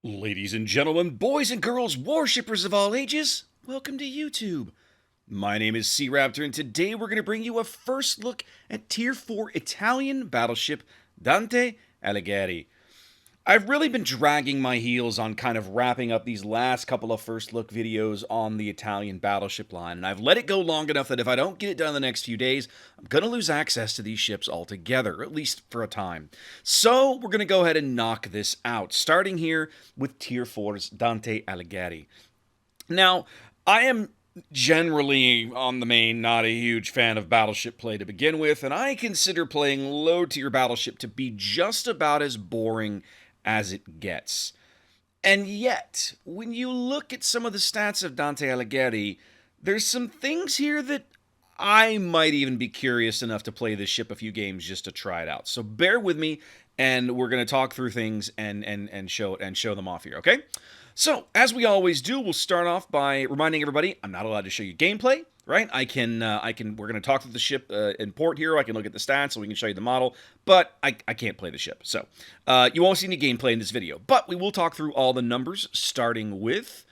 Ladies and gentlemen, boys and girls, warshippers of all ages, welcome to YouTube. My name is SeaRaptor, and today we're going to bring you a first look at Tier 4 Italian battleship Dante Alighieri. I've really been dragging my heels on kind of wrapping up these last couple of first look videos on the Italian battleship line, and I've let it go long enough that if I don't get it done in the next few days, I'm going to lose access to these ships altogether, at least for a time. So we're going to go ahead and knock this out, starting here with Tier 4's Dante Alighieri. Now, I am generally, on the main, not a huge fan of battleship play to begin with, and I consider playing low-tier battleship to be just about as boring as it gets. And yet, when you look at some of the stats of Dante Alighieri, there's some things here that I might even be curious enough to play this ship a few games just to try it out. So bear with me, and we're going to talk through things and show them off here, okay? So, as we always do, we'll start off by reminding everybody I'm not allowed to show you gameplay, right? We're going to talk through the ship in port here. I can look at the stats so we can show you the model, but I can't play the ship. So, you won't see any gameplay in this video, but we will talk through all the numbers, starting with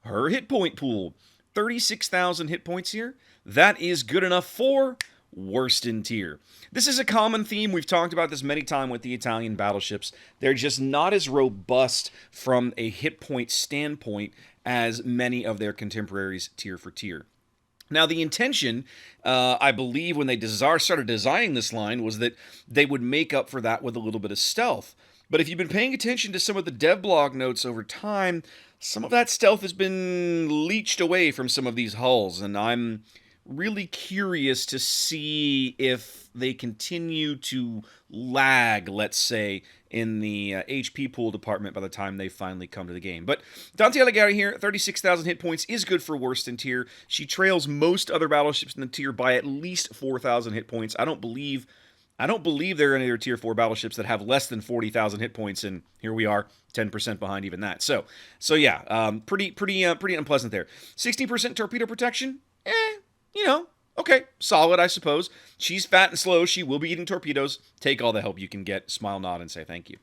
her hit point pool. 36,000 hit points here. That is good enough for worst in tier. This is a common theme. We've talked about this many times with the Italian battleships. They're just not as robust from a hit point standpoint as many of their contemporaries tier for tier. Now, the intention, I believe, when they started designing this line was that they would make up for that with a little bit of stealth. But if you've been paying attention to some of the dev blog notes over time, some of that stealth has been leached away from some of these hulls, and I'm really curious to see if they continue to lag, let's say, in the HP pool department by the time they finally come to the game. But Dante Alighieri here, 36,000 hit points, is good for worst in tier. She trails most other battleships in the tier by at least 4,000 hit points. I don't believe there are any other tier 4 battleships that have less than 40,000 hit points, and here we are, 10% behind even that. So yeah, pretty unpleasant there. 60% torpedo protection, okay, solid, I suppose. She's fat and slow. She will be eating torpedoes. Take all the help you can get. Smile, nod, and say thank you.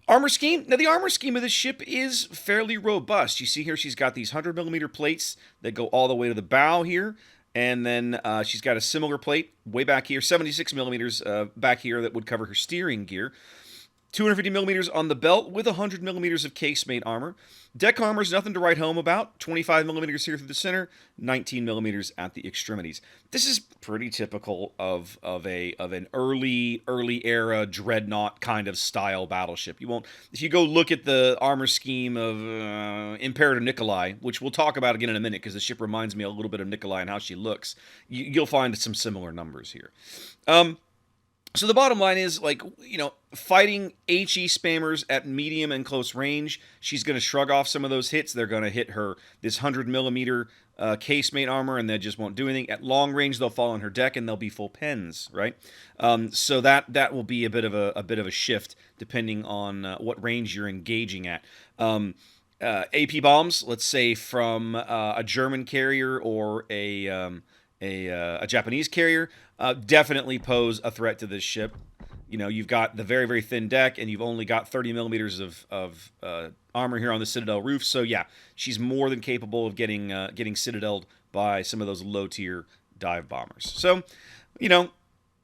Armor scheme. Now, the armor scheme of this ship is fairly robust. You see here she's got these 100mm plates that go all the way to the bow here. And then she's got a similar plate way back here, 76mm back here that would cover her steering gear. 250mm on the belt with 100mm of casemate armor. Deck armor is nothing to write home about. 25mm here through the center, 19mm at the extremities. This is pretty typical of an early era dreadnought kind of style battleship. If you go look at the armor scheme of Imperator Nikolai, which we'll talk about again in a minute because the ship reminds me a little bit of Nikolai and how she looks, you'll find some similar numbers here. So the bottom line is, fighting HE spammers at medium and close range, she's going to shrug off some of those hits. They're going to hit her this 100mm casemate armor, and they just won't do anything. At long range, they'll fall on her deck, and they'll be full pens, right? So that will be a bit of a shift depending on what range you're engaging at. AP bombs, let's say from a German carrier or a Japanese carrier, definitely pose a threat to this ship. You've got the very, very thin deck, and you've only got 30mm of armor here on the Citadel roof. So yeah, she's more than capable of getting citadeled by some of those low-tier dive bombers. So,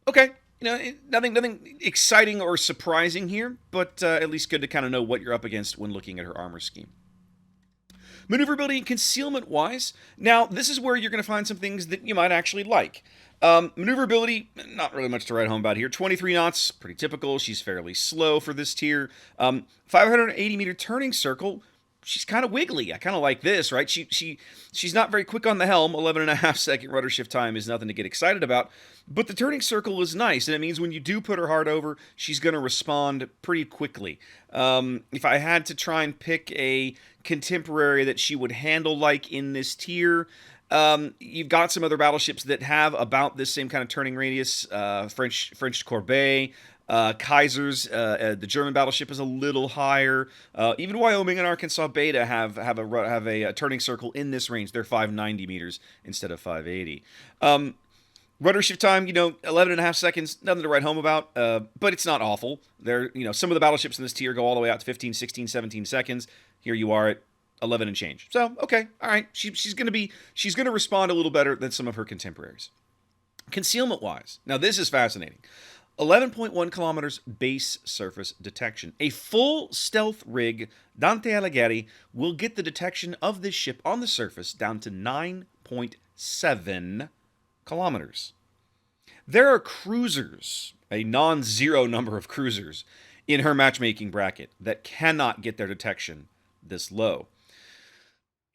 okay. Nothing exciting or surprising here, but at least good to kind of know what you're up against when looking at her armor scheme. Maneuverability and concealment wise, now this is where you're going to find some things that you might actually like. Maneuverability, not really much to write home about here. 23 knots, pretty typical. She's fairly slow for this tier. 580-meter turning circle, she's kind of wiggly. I kind of like this, right? She's not very quick on the helm. 11.5-second rudder shift time is nothing to get excited about. But the turning circle is nice, and it means when you do put her hard over, she's going to respond pretty quickly. If I had to try and pick a contemporary that she would handle like in this tier, you've got some other battleships that have about this same kind of turning radius. French Corbeil, Kaiser's, the German battleship is a little higher. Even Wyoming and Arkansas Beta have a turning circle in this range. They're 590 meters instead of 580. Rudder shift time, 11 and a half seconds, nothing to write home about, but it's not awful. Some of the battleships in this tier go all the way out to 15, 16, 17 seconds. Here you are at 11 and change. So, okay, all right. She's going to respond a little better than some of her contemporaries. Concealment wise, now this is fascinating. 11.1 kilometers base surface detection. A full stealth rig, Dante Alighieri, will get the detection of this ship on the surface down to 9.7 kilometers. There are cruisers, a non-zero number of cruisers, in her matchmaking bracket that cannot get their detection this low.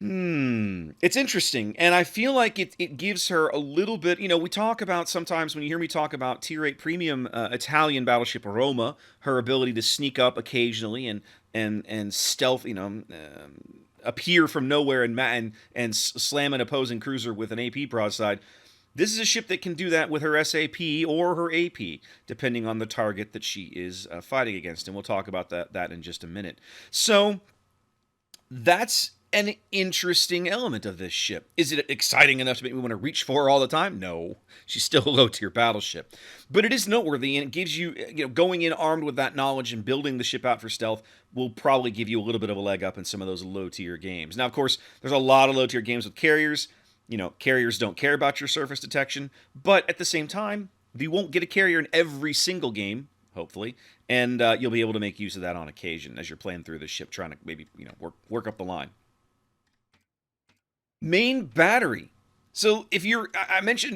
It's interesting, and I feel like it gives her a little bit, we talk about sometimes when you hear me talk about Tier 8 premium Italian battleship Roma, her ability to sneak up occasionally and stealth, appear from nowhere and slam an opposing cruiser with an AP broadside. This is a ship that can do that with her SAP or her AP, depending on the target that she is fighting against, and we'll talk about that in just a minute. So, that's an interesting element of this ship. Is it exciting enough to make me want to reach for her all the time? No. She's still a low-tier battleship. But it is noteworthy, and it gives you, going in armed with that knowledge and building the ship out for stealth will probably give you a little bit of a leg up in some of those low-tier games. Now, of course, there's a lot of low-tier games with carriers. Carriers don't care about your surface detection, but at the same time, you won't get a carrier in every single game, hopefully, and you'll be able to make use of that on occasion as you're playing through the ship, trying to maybe, work up the line. Main battery. So if I mentioned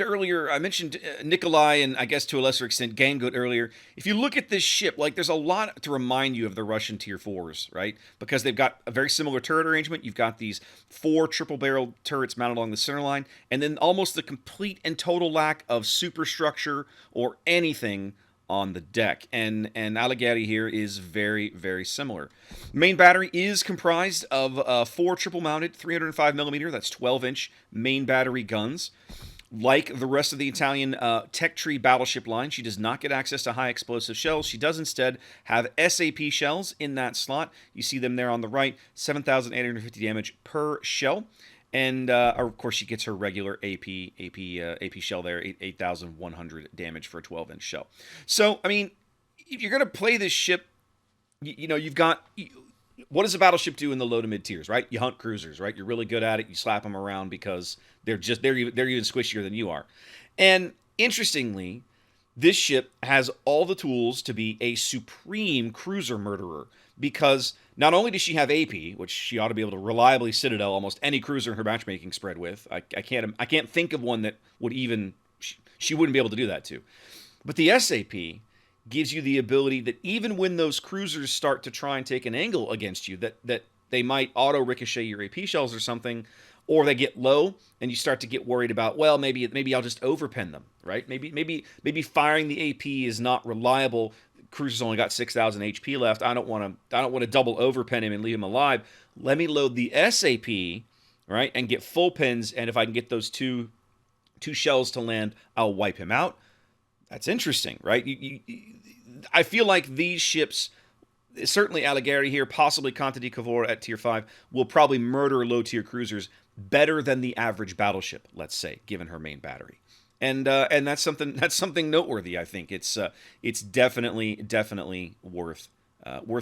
Nikolai and I guess to a lesser extent Gangut earlier. If you look at this ship, there's a lot to remind you of the Russian Tier 4s, right? Because they've got a very similar turret arrangement. You've got these 4 triple-barreled turrets mounted along the center line, and then almost the complete and total lack of superstructure or anything on the deck, and Alighieri here is very, very similar. Main battery is comprised of 4 triple-mounted 305mm, that's 12-inch main battery guns. Like the rest of the Italian tech tree battleship line, she does not get access to high explosive shells. She does instead have SAP shells in that slot. You see them there on the right, 7,850 damage per shell. And, of course, she gets her regular AP shell there, 8,100 damage for a 12-inch shell. So, I mean, if you're going to play this ship, you've got... What does a battleship do in the low to mid tiers, right? You hunt cruisers, right? You're really good at it. You slap them around because they're even squishier than you are. And, interestingly, this ship has all the tools to be a supreme cruiser murderer, because not only does she have AP, which she ought to be able to reliably citadel almost any cruiser in her matchmaking spread with. I can't think of one that would even she wouldn't be able to do that to. But the SAP gives you the ability that even when those cruisers start to try and take an angle against you, that they might auto ricochet your AP shells or something, or they get low and you start to get worried about, well, maybe I'll just overpen them, right? Maybe firing the AP is not reliable. Cruiser's only got 6,000 HP left. I don't want to double overpen him and leave him alive. Let me load the SAP, right, and get full pins. And if I can get those two shells to land, I'll wipe him out. That's interesting, right? I feel like these ships, certainly Alighieri here, possibly Conte di Cavour at Tier 5, will probably murder low-tier cruisers better than the average battleship, let's say, given her main battery. And that's something noteworthy. I think it's definitely worth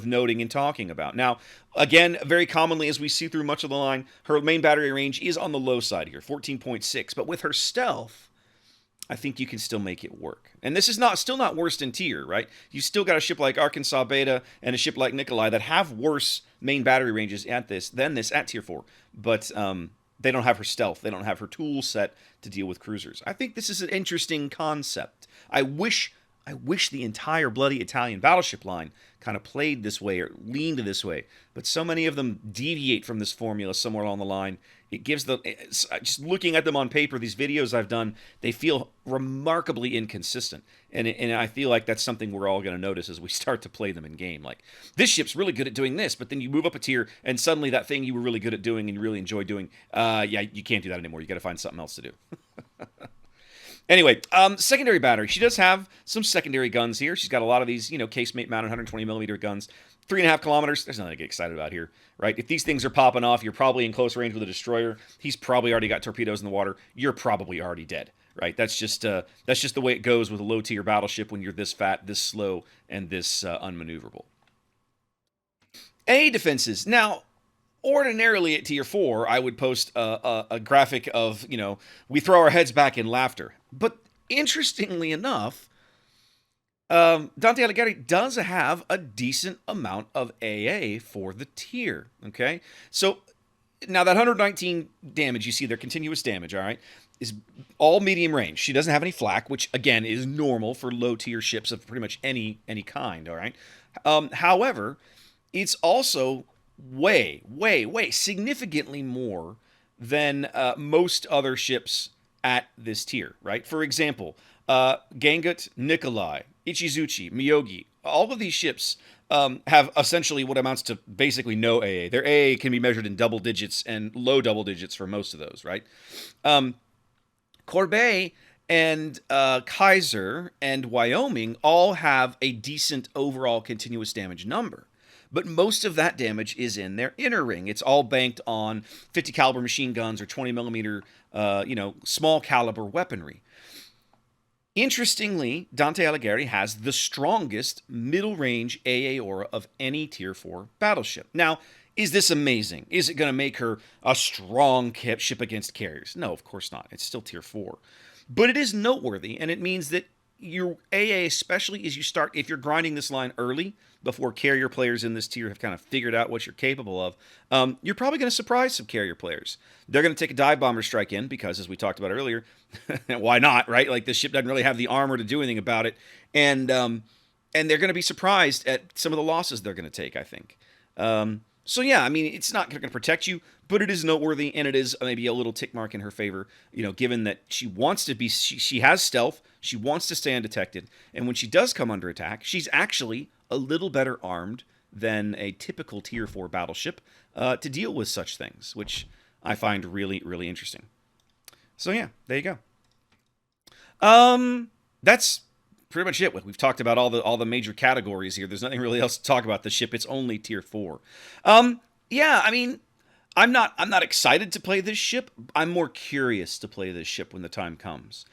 noting and talking about. Now, again, very commonly as we see through much of the line, her main battery range is on the low side here, 14.6. But with her stealth, I think you can still make it work. And this is still not worst in tier, right? You still got a ship like Arkansas Beta and a ship like Nikolai that have worse main battery ranges than this at Tier 4. But they don't have her stealth. They don't have her tool set to deal with cruisers. I think this is an interesting concept. I wish the entire bloody Italian battleship line kind of played this way or leaned this way. But so many of them deviate from this formula somewhere along the line. It gives just looking at them on paper, these videos I've done, they feel remarkably inconsistent. And I feel like that's something we're all going to notice as we start to play them in game. Like, this ship's really good at doing this, but then you move up a tier, and suddenly that thing you were really good at doing and you really enjoy doing, you can't do that anymore. You got to find something else to do. Anyway, secondary battery. She does have some secondary guns here. She's got a lot of these, casemate mounted 120mm guns. 3.5 kilometers. There's nothing to get excited about here, right? If these things are popping off, you're probably in close range with a destroyer. He's probably already got torpedoes in the water. You're probably already dead, right? That's just the way it goes with a low tier battleship when you're this fat, this slow, and this unmaneuverable. A defenses. Now, ordinarily at tier 4, I would post a graphic of, we throw our heads back in laughter. But interestingly enough, Dante Alighieri does have a decent amount of AA for the tier, okay? So, now that 119 damage you see there, continuous damage, all right, is all medium range. She doesn't have any flak, which, again, is normal for low-tier ships of pretty much any kind, all right? However, it's also way significantly more than most other ships at this tier, right? For example, Gangut, Nikolai, Ichizuchi, Miyogi, all of these ships have essentially what amounts to basically no AA. Their AA can be measured in double digits and low double digits for most of those, right? Corbeil and Kaiser and Wyoming all have a decent overall continuous damage number. But most of that damage is in their inner ring. It's all banked on 50 caliber machine guns or 20 millimeter, small caliber weaponry. Interestingly, Dante Alighieri has the strongest middle range AA aura of any tier 4 battleship. Now, is this amazing? Is it going to make her a strong ship against carriers? No, of course not. It's still tier 4. But it is noteworthy, and it means that your AA, especially as if you're grinding this line early, before carrier players in this tier have kind of figured out what you're capable of, you're probably going to surprise some carrier players. They're going to take a dive bomber strike in because, as we talked about earlier, why not, right? Like, this ship doesn't really have the armor to do anything about it, and they're going to be surprised at some of the losses they're going to take, I think. So yeah, I mean, it's not going to protect you, but it is noteworthy, and it is maybe a little tick mark in her favor, given that she wants to be, she has stealth, she wants to stay undetected, and when she does come under attack, she's actually a little better armed than a typical tier 4 battleship to deal with such things, which I find really, really interesting. So yeah, there you go. That's pretty much it. We've talked about all the major categories here. There's nothing really else to talk about the ship. It's only tier 4. Yeah, I mean, I'm not excited to play this ship. I'm more curious to play this ship when the time comes.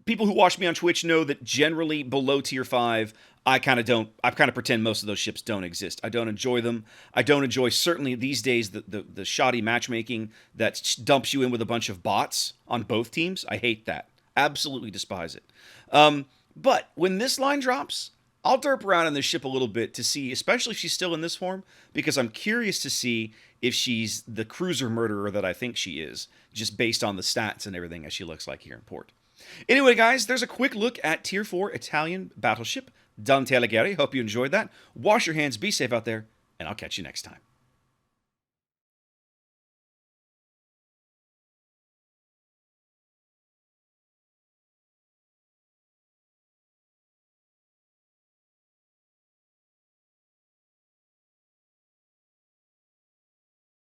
People who watch me on Twitch know that generally below tier 5, I kind of pretend most of those ships don't exist. I don't enjoy them. I don't enjoy, certainly these days, the shoddy matchmaking that dumps you in with a bunch of bots on both teams. I hate that. Absolutely despise it. But when this line drops, I'll derp around in this ship a little bit to see, especially if she's still in this form, because I'm curious to see if she's the cruiser murderer that I think she is, just based on the stats and everything as she looks like here in port. Anyway, guys, there's a quick look at tier 4 Italian battleship Dante Alighieri. Hope you enjoyed that. Wash your hands, be safe out there, and I'll catch you next time.